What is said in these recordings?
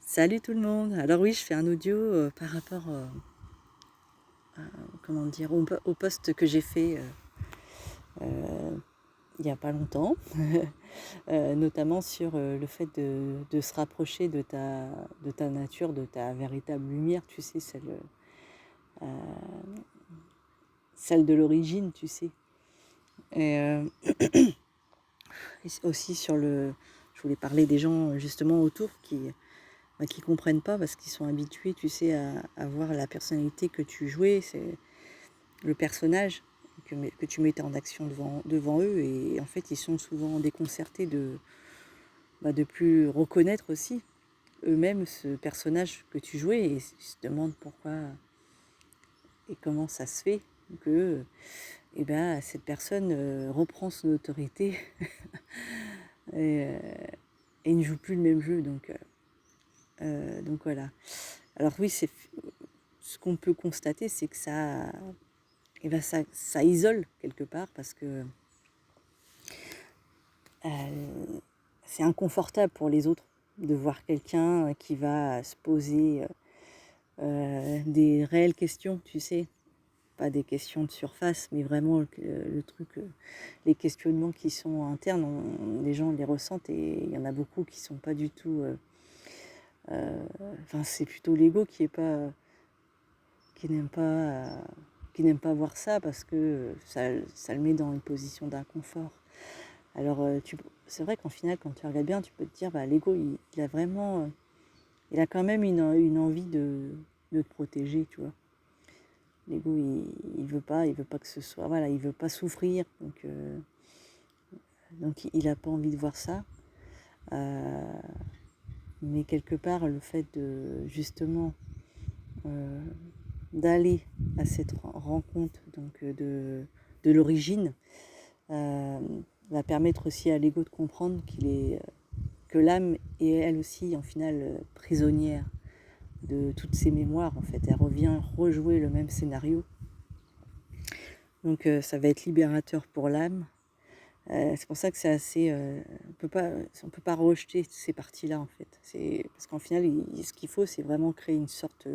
Salut tout le monde. Alors oui, je fais un audio, par rapport, comment dire? Au post que j'ai fait, il y a pas longtemps, notamment sur, le fait de se rapprocher de ta nature, de ta véritable lumière, tu sais, celle de l'origine, tu sais? Et et aussi je voulais parler des gens, justement autour qui comprennent pas parce qu'ils sont habitués, tu sais, à voir la personnalité que tu jouais, c'est le personnage que tu mettais en action devant eux, et en fait, ils sont souvent déconcertés de plus reconnaître aussi eux-mêmes ce personnage que tu jouais, et ils se demandent pourquoi et comment ça se fait que, et ben, cette personne, reprend son autorité et et ne joue plus le même jeu, donc voilà. Alors oui, ce qu'on peut constater, c'est que ça isole quelque part parce que, c'est inconfortable pour les autres de voir quelqu'un, qui va se poser, des réelles questions, tu sais? Pas des questions de surface, mais vraiment le truc, les questionnements qui sont internes, les gens les ressentent, et il y en a beaucoup qui sont pas du tout, enfin, c'est plutôt l'ego qui n'aime pas, qui n'aime pas voir ça parce que, ça le met dans une position d'inconfort. Alors, c'est vrai qu'en final, quand tu regardes bien, tu peux te dire, bah, l'ego, il a vraiment, il a quand même une envie de te protéger, tu vois? L'ego, il veut pas que ce soit, voilà, il veut pas souffrir, donc il a pas envie de voir ça. Heu, mais quelque part, le fait de justement, heu, d'aller à cette rencontre, de l'origine, va permettre aussi à l'ego de comprendre que l'âme est elle aussi, en final, prisonnière de toutes ses mémoires, en fait. Elle revient rejouer le même scénario, donc ça va être libérateur pour l'âme. C'est pour ça que c'est assez, on peut pas rejeter ces parties-là, en fait. C'est parce qu'en final, ce qu'il faut, c'est vraiment créer une sorte,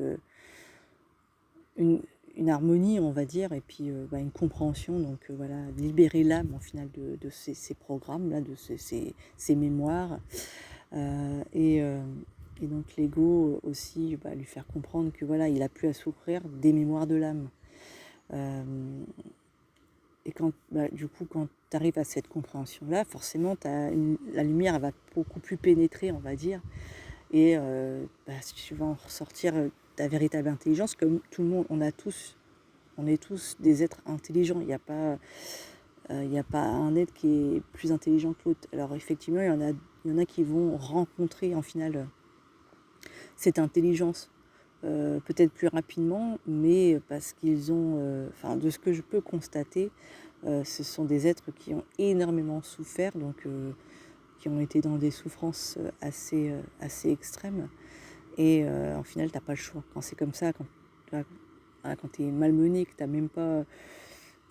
une une harmonie, on va dire, et puis, bah, une compréhension, donc voilà, libérer l'âme, en final, de ces programmes-là, de ces mémoires, et donc l'ego aussi, bah, lui faire comprendre que, voilà, il a plus à souffrir des mémoires de l'âme. Hem Et quand, bah, du coup, quand tu arrives à cette compréhension-là, forcément, la lumière, elle va beaucoup plus pénétrer, on va dire, et bah, si tu vas en ressortir, ta véritable intelligence, comme tout le monde, on est tous des êtres intelligents. Il y a pas un être qui est plus intelligent que l'autre. Alors effectivement, il y en a qui vont rencontrer, en final, cette intelligence, peut-être plus rapidement, mais parce qu'ils ont, enfin, de ce que je peux constater, ce sont des êtres qui ont énormément souffert, donc qui ont été dans des souffrances, assez extrêmes, et en final, tu as pas le choix. Quand c'est comme ça, quand tu es malmené, que tu as même pas,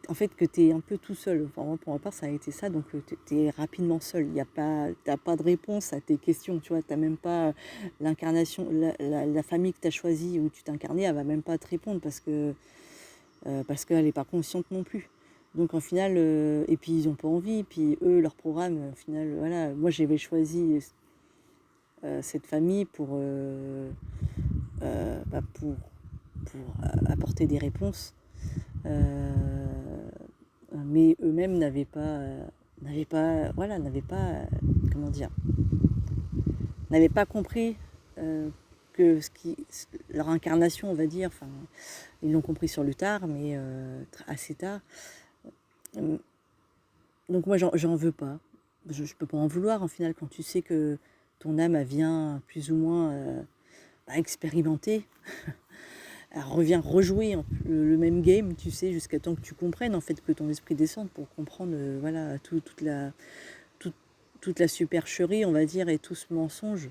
en fait, que tu es un peu tout seul. Enfin, moi, pour ma part, ça a été ça, donc tu es rapidement seul. Il y a pas Tu pas de réponse à tes questions, tu vois? Tu même pas l'incarnation, la famille que tu as choisie, où tu t'incarnais, elle va même pas te répondre parce qu'elle est pas consciente non plus. Donc en final, et puis ils ont pas envie, puis eux, leur programme, au final, voilà. Moi, j'avais choisi, cette famille bah, apporter des réponses, mais eux-mêmes n'avaient pas, comment dire? N'avaient pas compris, que leur incarnation, on va dire, enfin, ils l'ont compris sur le tard, mais assez tard. Hem, donc moi, j'en veux pas. Je peux pas en vouloir, en final, quand tu sais que ton âme, elle vient plus ou moins, bah, expérimenter. Elle revient rejouer le même game, tu sais, jusqu'à temps que tu comprennes, en fait, que ton esprit descende pour comprendre, voilà, toute toute la supercherie, on va dire, et tout ce mensonge,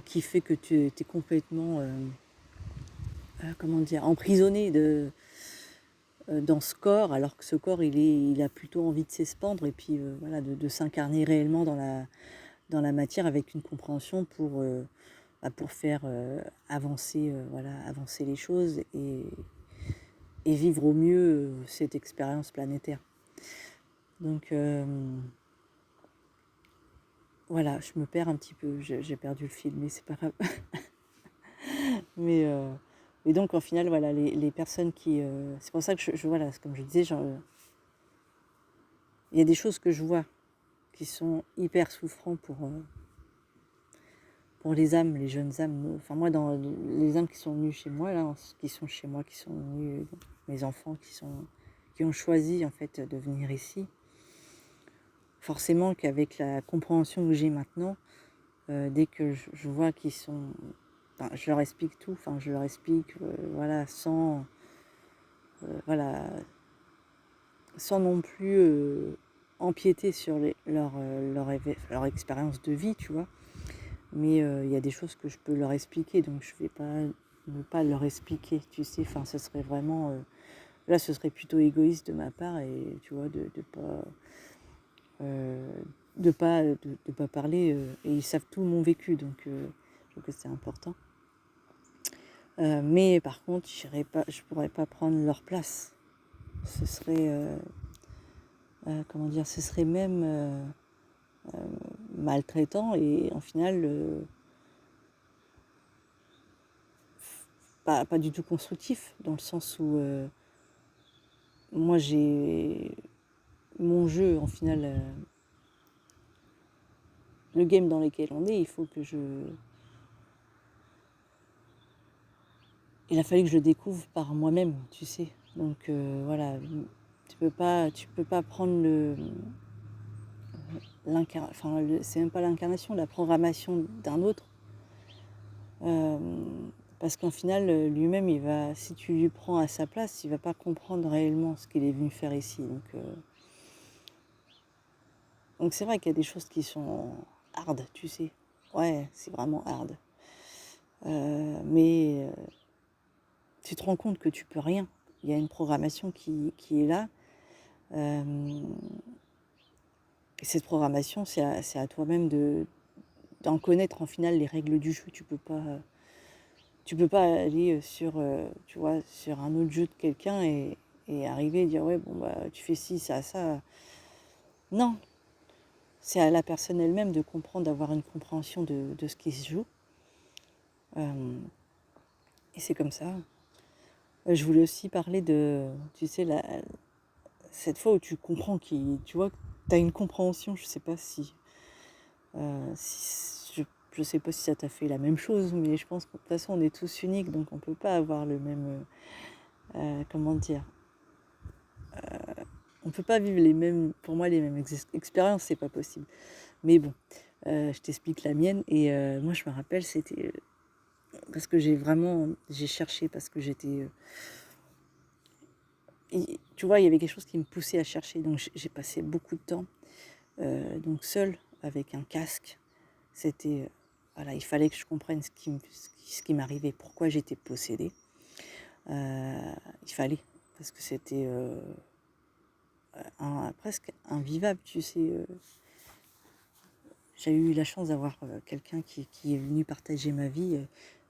qui fait que tu es complètement, comment dire? Emprisonné dans ce corps, alors que ce corps, il a plutôt envie de s'expandre, et puis, voilà, de s'incarner réellement dans la matière, avec une compréhension pour, pour faire avancer, avancer les choses et vivre au mieux cette expérience planétaire. Donc voilà, je me perds un petit peu, j'ai perdu le fil, mais c'est pas grave. Mais et donc, en final, voilà, les personnes qui... c'est pour ça que voilà, comme je disais, il y a des choses que je vois qui sont hyper souffrants pour les âmes, les jeunes âmes. Enfin, moi, dans les âmes qui sont venues chez moi, là, qui sont chez moi, qui sont venus, mes enfants, qui ont choisi, en fait, de venir ici, forcément qu'avec la compréhension que j'ai maintenant, dès que je vois qu'ils sont... Enfin, je leur explique tout, enfin, je leur explique, voilà, voilà, sans non plus empiéter sur leur expérience de vie, tu vois. Mais il y a des choses que je peux leur expliquer, donc je vais pas ne pas leur expliquer, tu sais. Enfin, ce serait vraiment... là, ce serait plutôt égoïste de ma part, et tu vois, euh, de pas parler. Et ils savent tout mon vécu, donc je trouve que c'est important. Mais par contre, je pourrais pas prendre leur place. Ce serait... comment dire, ce serait même maltraitant et en final pas du tout constructif, dans le sens où moi j'ai mon jeu, en final, le game dans lequel on est, il faut que il a fallu que je le découvre par moi-même, tu sais. Donc voilà, tu peux pas prendre c'est même pas l'incarnation, la programmation d'un autre. Parce qu'en final, lui-même, si tu lui prends à sa place, il va pas comprendre réellement ce qu'il est venu faire ici. Donc c'est vrai qu'il y a des choses qui sont hard, tu sais. Ouais, c'est vraiment hard. Mais tu te rends compte que tu peux rien. Il y a une programmation qui est là. Et cette programmation, c'est à toi-même d'en connaître en final les règles du jeu. Tu peux pas aller tu vois, sur un autre jeu de quelqu'un et arriver et dire ouais, bon, bah, tu fais ci, ça. Non, c'est à la personne elle-même de comprendre, d'avoir une compréhension de ce qui se joue. Et c'est comme ça. Je voulais aussi parler tu sais, cette fois où tu comprends, tu vois, tu as une compréhension, je sais pas je sais pas si ça t'a fait la même chose, mais je pense que de toute façon on est tous uniques, donc on peut pas avoir le même, comment dire, on peut pas vivre pour moi les mêmes expériences, c'est pas possible. Mais bon, je t'explique la mienne, et moi je me rappelle, c'était parce que j'ai cherché, parce que j'étais, tu vois, il y avait quelque chose qui me poussait à chercher, donc j'ai passé beaucoup de temps, donc seule, avec un casque. C'était, voilà, il fallait que je comprenne ce qui m'arrivait, pourquoi j'étais possédée. Il fallait, parce que c'était presque invivable, tu sais. J'ai eu la chance d'avoir quelqu'un qui est venu partager ma vie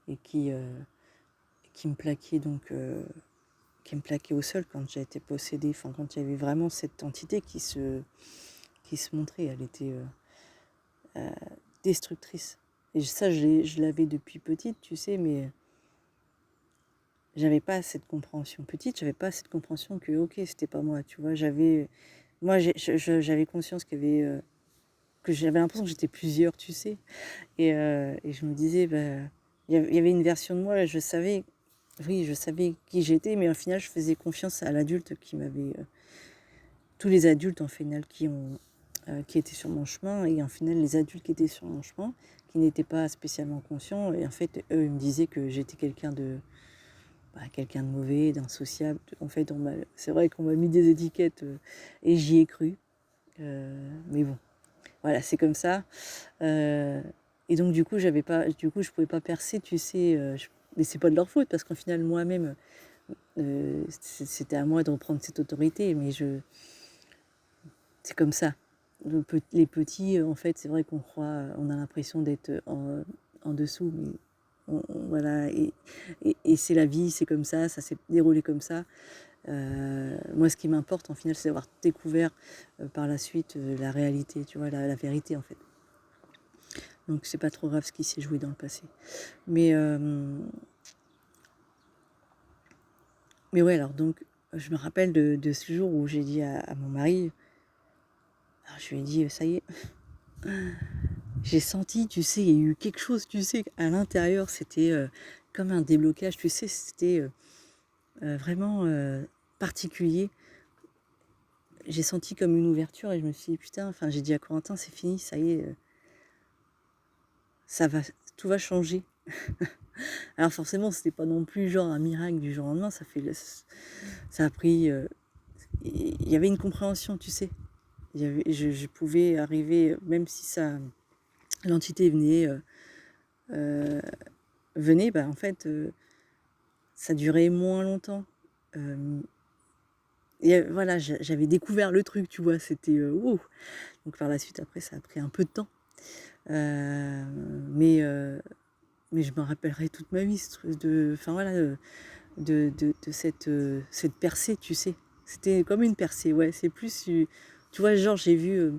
et qui me plaquait qui me plaquait au sol quand j'ai été possédée. Enfin, quand il y avait vraiment cette entité qui se montrait, elle était destructrice. Et ça, je l'avais depuis petite, tu sais, mais j'avais pas cette compréhension. Petite, j'avais pas cette compréhension que, ok, c'était pas moi, tu vois. J'avais conscience que j'avais l'impression que j'étais plusieurs, tu sais. Et je me disais, bah, il y avait une version de moi, je savais qui j'étais, mais au final, je faisais confiance à l'adulte qui m'avait... tous les adultes, en final, qui étaient sur mon chemin, et en final, les adultes qui étaient sur mon chemin, qui n'étaient pas spécialement conscients, et en fait, eux, ils me disaient que j'étais quelqu'un de mauvais, d'insociable. En fait, c'est vrai qu'on m'a mis des étiquettes, et j'y ai cru. Mais bon, voilà, c'est comme ça. Et donc, du coup, je pouvais pas percer, tu sais. Mais c'est pas de leur faute, parce qu'en final, moi-même, c'était à moi de reprendre cette autorité. Mais c'est comme ça. Les petits, en fait, c'est vrai qu'on a l'impression d'être en dessous, mais Voilà, et c'est la vie, c'est comme ça s'est déroulé comme ça. Moi, ce qui m'importe, en final, c'est d'avoir découvert par la suite la réalité, tu vois, la vérité, en fait. Donc, c'est pas trop grave ce qui s'est joué dans le passé. Mais ouais, alors donc, je me rappelle de ce jour où j'ai dit à mon mari, alors je lui ai dit, ça y est, j'ai senti, tu sais, il y a eu quelque chose, tu sais, à l'intérieur, c'était comme un déblocage, tu sais, c'était vraiment particulier. J'ai senti comme une ouverture et je me suis dit, putain, enfin, j'ai dit à Corentin, c'est fini, ça y est, ça va, tout va changer. Alors forcément, c'était pas non plus genre un miracle du jour au lendemain, ça a pris, il y avait une compréhension, tu sais. Je pouvais arriver, même si l'entité venait, bah en fait, ça durait moins longtemps. Et voilà, j'avais découvert le truc, tu vois, c'était wow. Donc par la suite, après, ça a pris un peu de temps. Mais je me rappellerai toute ma vie, enfin voilà, de cette percée, tu sais. C'était comme une percée, ouais. C'est plus, tu vois, genre, j'ai vu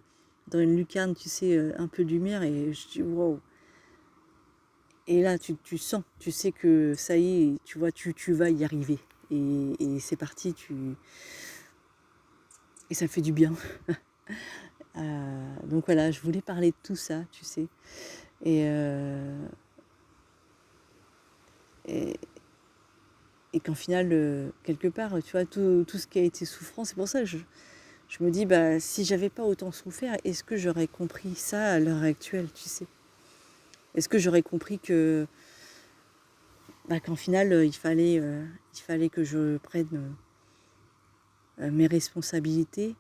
dans une lucarne, tu sais, un peu de lumière et je dis, wow. Et là, tu sens, tu sais que ça y est, tu vois, tu vas y arriver. Et c'est parti, et ça fait du bien. Donc voilà, je voulais parler de tout ça, tu sais. Et, et, et qu'en final, quelque part, tu vois, tout ce qui a été souffrant, c'est pour ça que je me dis, bah, si j'avais pas autant souffert, est-ce que j'aurais compris ça à l'heure actuelle, tu sais? Est-ce que j'aurais compris que, bah, qu'en final, il fallait que je prenne mes responsabilités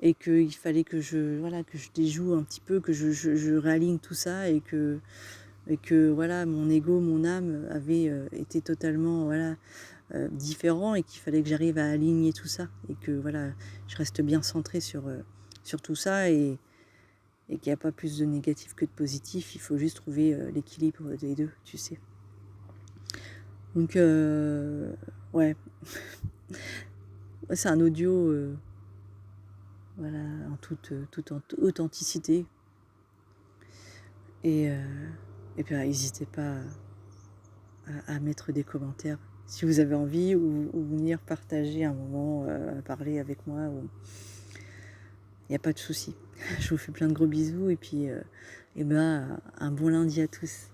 et qu'il fallait que voilà, que je déjoue un petit peu, que je réaligne tout ça et que voilà, mon ego, mon âme avait été totalement voilà, différent et qu'il fallait que j'arrive à aligner tout ça et que voilà, je reste bien centrée sur tout ça et qu'il n'y a pas plus de négatif que de positif, il faut juste trouver l'équilibre des deux, tu sais. Donc, ouais, c'est un audio voilà, en toute authenticité. Et puis, n'hésitez pas à mettre des commentaires si vous avez envie ou venir partager un moment, parler avec moi. Il n'y a pas de souci. Je vous fais plein de gros bisous et puis un bon lundi à tous.